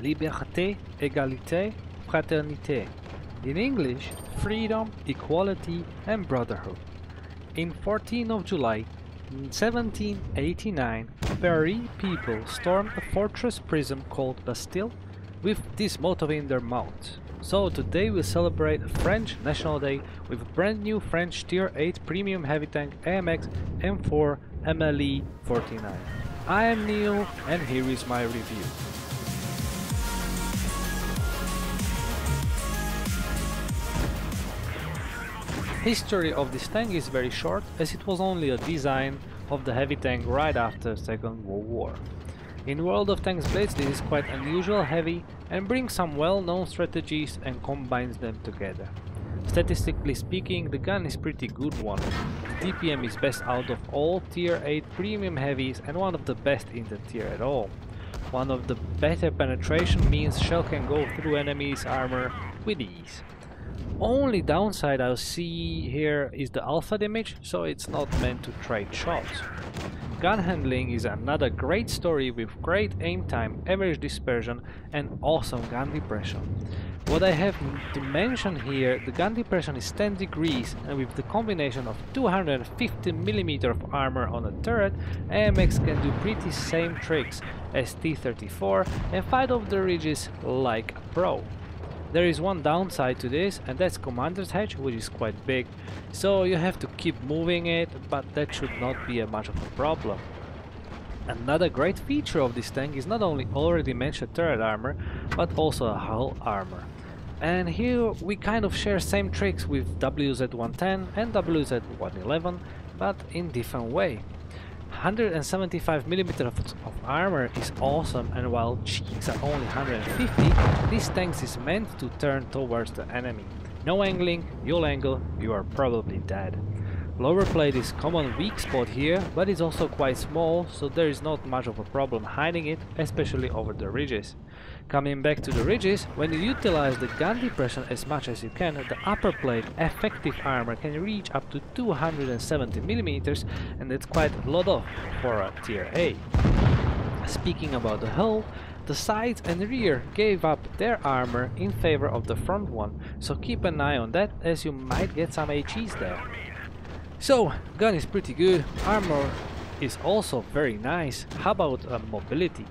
Liberté, égalité, fraternité. In English, freedom, equality and brotherhood. In 14th of July 1789, Paris people stormed a fortress prison called Bastille with this motto in their mouth. So today we celebrate French National Day with a brand new French Tier 8 premium heavy tank AMX M4 MLE 49. I am Neil and here is my review. History of this tank is very short, as it was only a design of the heavy tank right after Second World War. In World of Tanks Blitz this is quite unusual heavy and brings some well-known strategies and combines them together. Statistically speaking, the gun is pretty good one. The DPM is best out of all Tier 8 premium heavies and one of the best in the tier at all. One of the better penetration means shell can go through enemies' armor with ease. Only downside I see here is the alpha damage, so it's not meant to trade shots. Gun handling is another great story with great aim time, average dispersion and awesome gun depression. What I have to mention here, the gun depression is 10 degrees and with the combination of 250mm of armor on a turret, AMX can do pretty same tricks as T-34 and fight off the ridges like a pro. There is one downside to this, and that's commander's hatch, which is quite big, so you have to keep moving it, but that should not be much of a problem. Another great feature of this tank is not only already mentioned turret armor, but also a hull armor. And here we kind of share same tricks with WZ-110 and WZ-111, but in different way. 175mm of armor is awesome, and while cheeks are only 150, this tank is meant to turn towards the enemy. No angling, you'll angle, you are probably dead. Lower plate is common weak spot here, but it's also quite small, so there is not much of a problem hiding it, especially over the ridges. Coming back to the ridges, when you utilize the gun depression as much as you can, the upper plate effective armor can reach up to 270mm, and that's quite a lot of for a tier A. Speaking about the hull, the sides and rear gave up their armor in favor of the front one, so keep an eye on that as you might get some HEs there. So, gun is pretty good, armor is also very nice. How about mobility?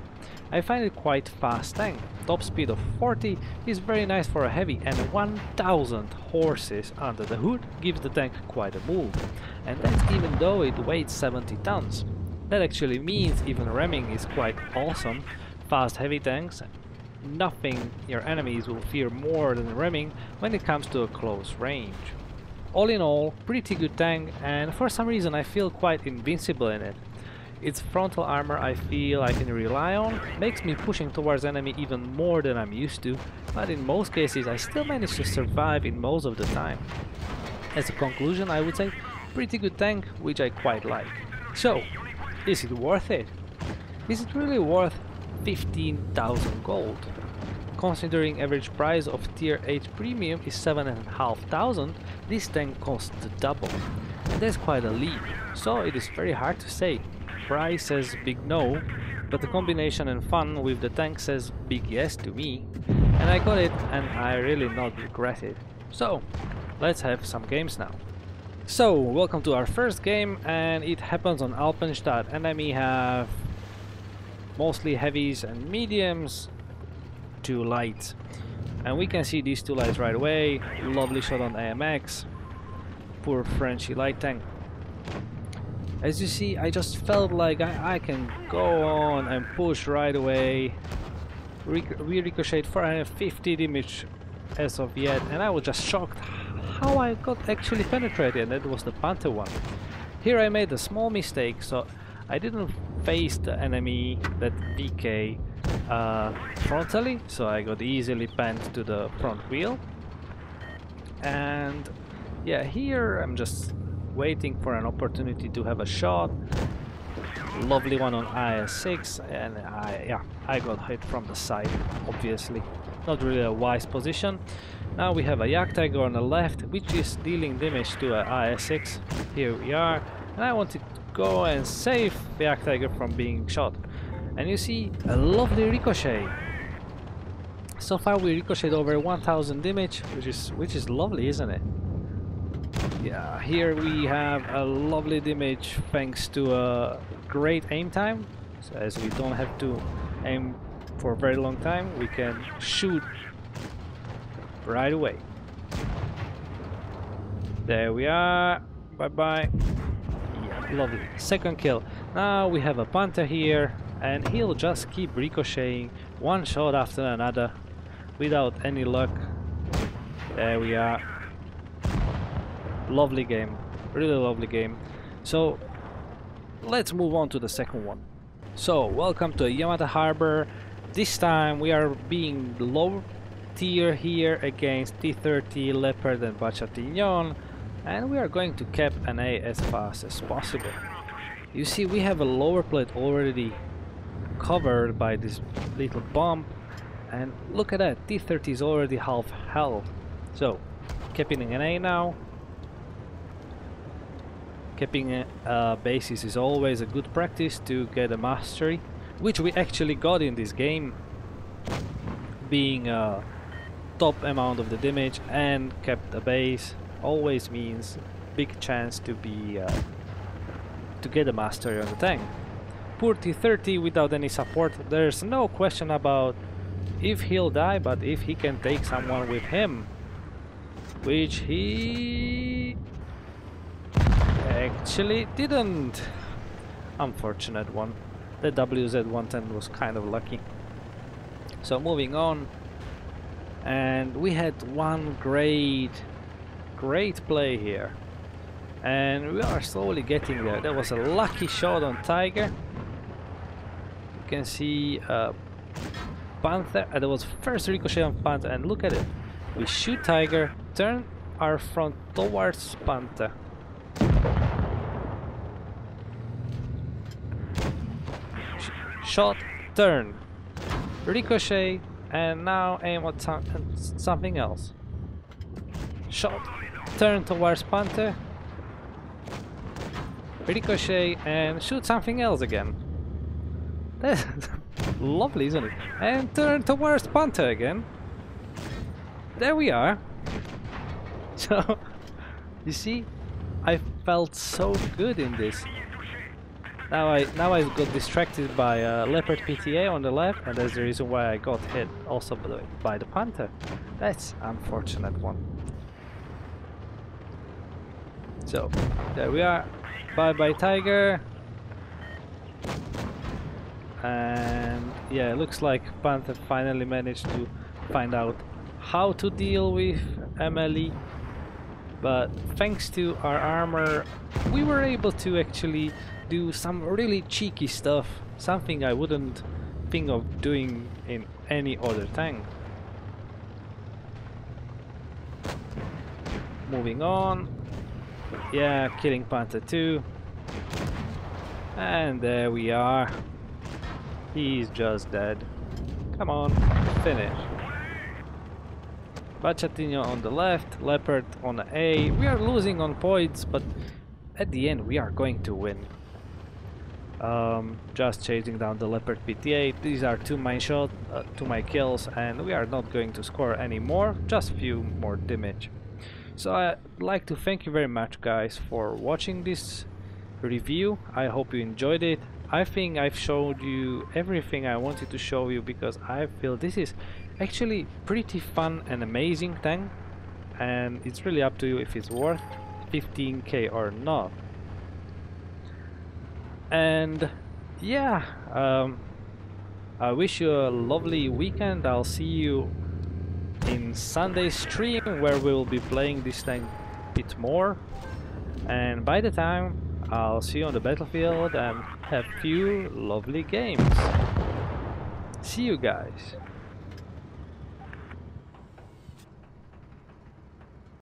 I find it quite fast tank. Top speed of 40 is very nice for a heavy, and 1000 horses under the hood gives the tank quite a move. And that's even though it weighs 70 tons. That actually means even ramming is quite awesome. Fast heavy tanks, nothing your enemies will fear more than ramming when it comes to a close range. All in all, pretty good tank, and for some reason I feel quite invincible in it. Its frontal armor I feel I can rely on, makes me pushing towards enemy even more than I'm used to, but in most cases I still manage to survive in most of the time. As a conclusion, I would say pretty good tank, which I quite like. So, is it worth it? Is it really worth 15,000 gold? Considering average price of tier 8 premium is 7,500, this tank costs the double. And that's quite a leap, so it is very hard to say. Price says big no, but the combination and fun with the tank says big yes to me. And I got it, and I really not regret it. So, let's have some games now. So, welcome to our first game, and it happens on Alpenstadt. Enemy have mostly heavies and mediums, 2 lights, and we can see these 2 lights right away. Lovely shot on AMX. Poor Frenchy light tank. As you see, I just felt like I can go on and push right away. We ricocheted 450 damage as of yet, and I was just shocked how I got actually penetrated, and that was the Panther one. Here I made a small mistake, so I didn't face the enemy, that VK, frontally, so I got easily panned to the front wheel. And yeah, here I'm just waiting for an opportunity to have a shot. Lovely one on IS-6, and I got hit from the side, obviously. Not really a wise position. Now we have a Yacht on the left, which is dealing damage to a IS-6. Here we are, and I want to go and save the Yacht from being shot. And you see a lovely ricochet. So far we ricocheted over 1000 damage, which is lovely, isn't it? Yeah, here we have a lovely damage thanks to a great aim time. So as we don't have to aim for a very long time, we can shoot right away. There we are. Bye bye. Yeah, lovely. Second kill. Now we have a Panther here, and he'll just keep ricocheting one shot after another without any luck. There we are. Lovely game. Really lovely game. So let's move on to the second one. So welcome to Yamata Harbor. This time we are being low tier here against T-30, Leopard and Bachatignon, and we are going to cap an A as fast as possible. You see, we have a lower plate already covered by this little bump, and look at that, T-30 is already half health. So capping an A now. Capping bases is always a good practice to get a mastery, which we actually got in this game, being a top amount of the damage and kept a base always means big chance to be to get a mastery on the tank. Poor T-30 without any support, there's no question about if he'll die, but if he can take someone with him, which he actually didn't. Unfortunate one. The WZ-110 was kind of lucky. So moving on, and we had one great play here, and we are slowly getting there. There was a lucky shot on Tiger. You can see Panther. There was first ricochet on Panther, and look at it. We shoot Tiger, turn our front towards Panther. Shot, turn, ricochet, and now aim at something else. Shot, turn towards Panther, ricochet, and shoot something else again. That's lovely, isn't it? And turn towards Panther again. There we are. So, you see, I felt so good in this. Now I got distracted by Leopard PTA on the left, and that's the reason why I got hit also by the Panther. That's unfortunate one. So there we are. Bye bye Tiger. And yeah, it looks like Panther finally managed to find out how to deal with MLE. But thanks to our armor, we were able to actually do some really cheeky stuff, something I wouldn't think of doing in any other tank. Moving on, yeah, killing Panther 2, and there we are. He's just dead. Come on, finish. Bachatignon on the left, Leopard on the A. We are losing on points, but at the end we are going to win. Just chasing down the Leopard PTA. These are two mine shots, two my kills, and we are not going to score any more, just few more damage. So I'd like to thank you very much guys for watching this review. I hope you enjoyed it. I think I've showed you everything I wanted to show you, because I feel this is actually pretty fun and amazing tank, and it's really up to you if it's worth 15k or not. And yeah, I wish you a lovely weekend. I'll see you in Sunday's stream, where we'll be playing this tank a bit more, and by the time I'll see you on the battlefield and have few lovely games. See you guys.